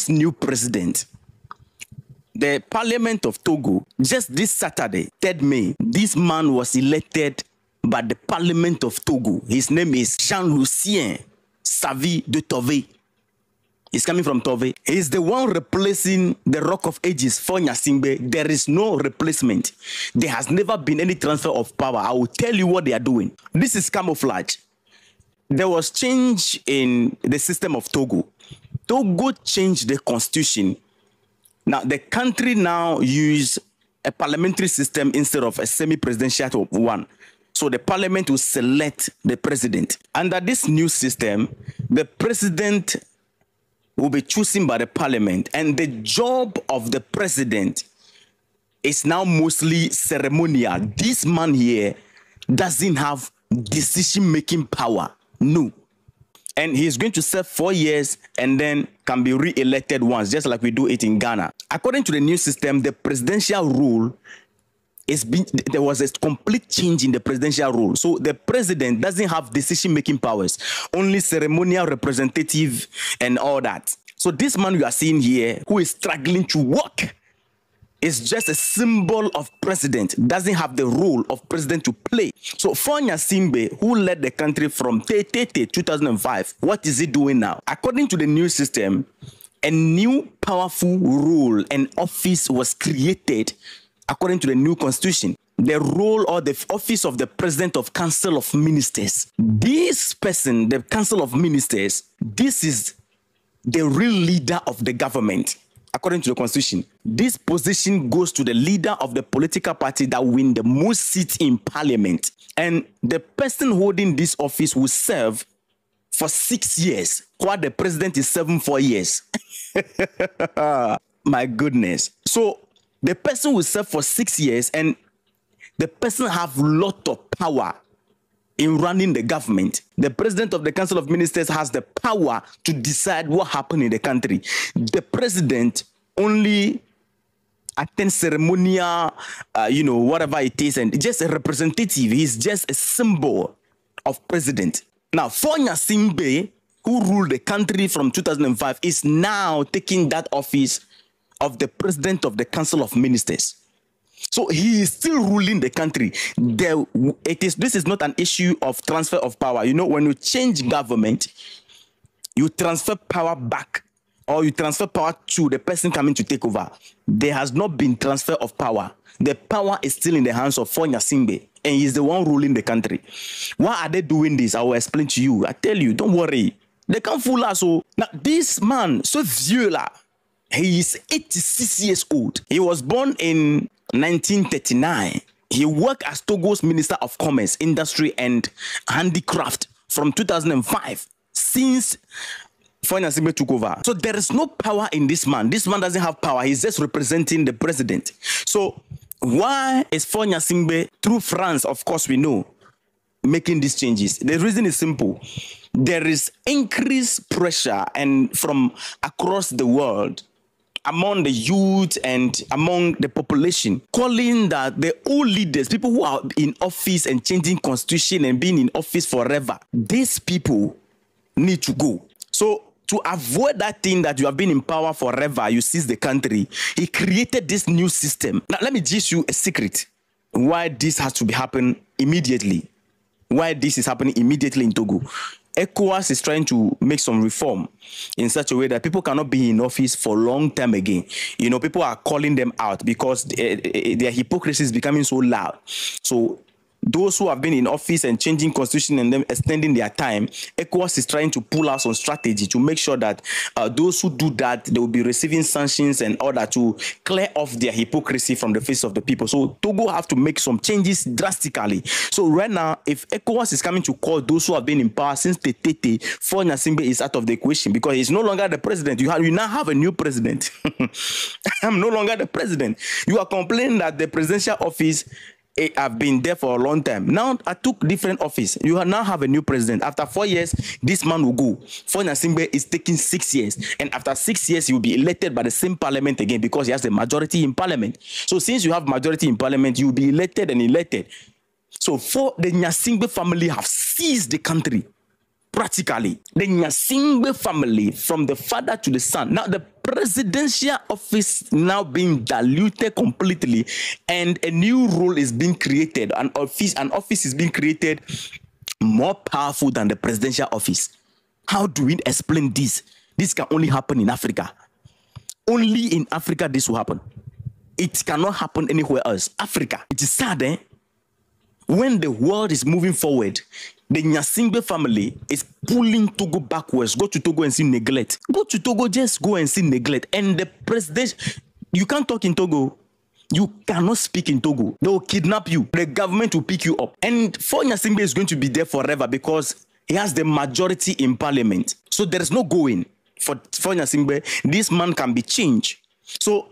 new president, the Parliament of Togo, just this Saturday, 3rd May, this man was elected by the Parliament of Togo. His name is Jean-Lucien Savi de Tove. He's coming from Tove. He's the one replacing the Rock of Ages for Gnassingbe. There is no replacement. There has never been any transfer of power. I will tell you what they are doing. This is camouflage. There was change in the system of Togo. Togo changed the constitution. Now, the country now use a parliamentary system instead of a semi-presidential one. So the parliament will select the president. Under this new system, the president will be chosen by the parliament, and the job of the president is now mostly ceremonial. This man here doesn't have decision-making power. No. And he's going to serve 4 years and then can be re-elected once, just like we do it in Ghana. According to the new system, the presidential rule there was a complete change in the presidential rule. So the president doesn't have decision-making powers, only ceremonial representative and all that. So this man you are seeing here, who is struggling to work, is just a symbol of president, doesn't have the role of president to play. So for Gnassingbe, who led the country from 2005, what is he doing now? According to the new system, a new powerful role and office was created according to the new constitution. The role or the office of the president of Council of Ministers. This person, the Council of Ministers, this is the real leader of the government. According to the constitution, this position goes to the leader of the political party that win the most seats in parliament. And the person holding this office will serve for 6 years, while the president is serving 4 years. My goodness. So the person will serve for 6 years, and the person have a lot of power in running the government. The president of the Council of Ministers has the power to decide what happened in the country. The president only attends ceremonial, whatever it is, and just a representative. He's just a symbol of president. Now, for Gnassingbe, who ruled the country from 2005, is now taking that office of the president of the Council of Ministers. So he is still ruling the country. This is not an issue of transfer of power. You know, when you change government, you transfer power back, or you transfer power to the person coming to take over. There has not been transfer of power. The power is still in the hands of Gnassingbe, and he's the one ruling the country. Why are they doing this? I will explain to you. I tell you, don't worry. They can't fool us. So now this man, so vieux là, he is 86 years old. He was born in 1939. He worked as Togo's Minister of Commerce, Industry and Handicraft from 2005, since Gnassingbe took over. So there is no power in this man. This man doesn't have power. He's just representing the president. So why is Gnassingbe, through France, of course we know, making these changes? The reason is simple. There is increased pressure and from across the world among the youth and among the population, calling that the old leaders, people who are in office and changing constitution and being in office forever, these people need to go. So to avoid that thing that you have been in power forever, you seize the country, he created this new system. Now, let me give you a secret why this has to be happen immediately. Why this is happening immediately in Togo. ECOWAS is trying to make some reform in such a way that people cannot be in office for a long time again. You know, people are calling them out because their hypocrisy is becoming so loud. So those who have been in office and changing constitution and then extending their time, ECOWAS is trying to pull out some strategy to make sure that those who do that, they will be receiving sanctions and order to clear off their hypocrisy from the face of the people. So Togo have to make some changes drastically. So right now, if ECOWAS is coming to call those who have been in power since the Tete, Gnassingbe is out of the equation because he's no longer the president. You now have a new president. I'm no longer the president. You are complaining that the presidential office have been there for a long time. Now I took different office. You now have a new president. After 4 years, this man will go. Gnassingbe is taking 6 years. And after 6 years, he will be elected by the same parliament again because he has the majority in parliament. So since you have majority in parliament, you will be elected and elected. So for the Gnassingbe family have seized the country. practically. The Gnassingbe family, from the father to the son. Now, the presidential office now being diluted completely, and a new role is being created. An office is being created more powerful than the presidential office. How do we explain this? This can only happen in Africa. Only in Africa this will happen. It cannot happen anywhere else. Africa. It is sad, eh? When the world is moving forward, the Gnassingbe family is pulling Togo backwards. Go to Togo and see neglect. Go to Togo, just go and see neglect. And the president, you can't talk in Togo. You cannot speak in Togo. They will kidnap you. The government will pick you up. And Faure Gnassingbe is going to be there forever because he has the majority in parliament. So there is no going for Faure Gnassingbe. This man can be changed. So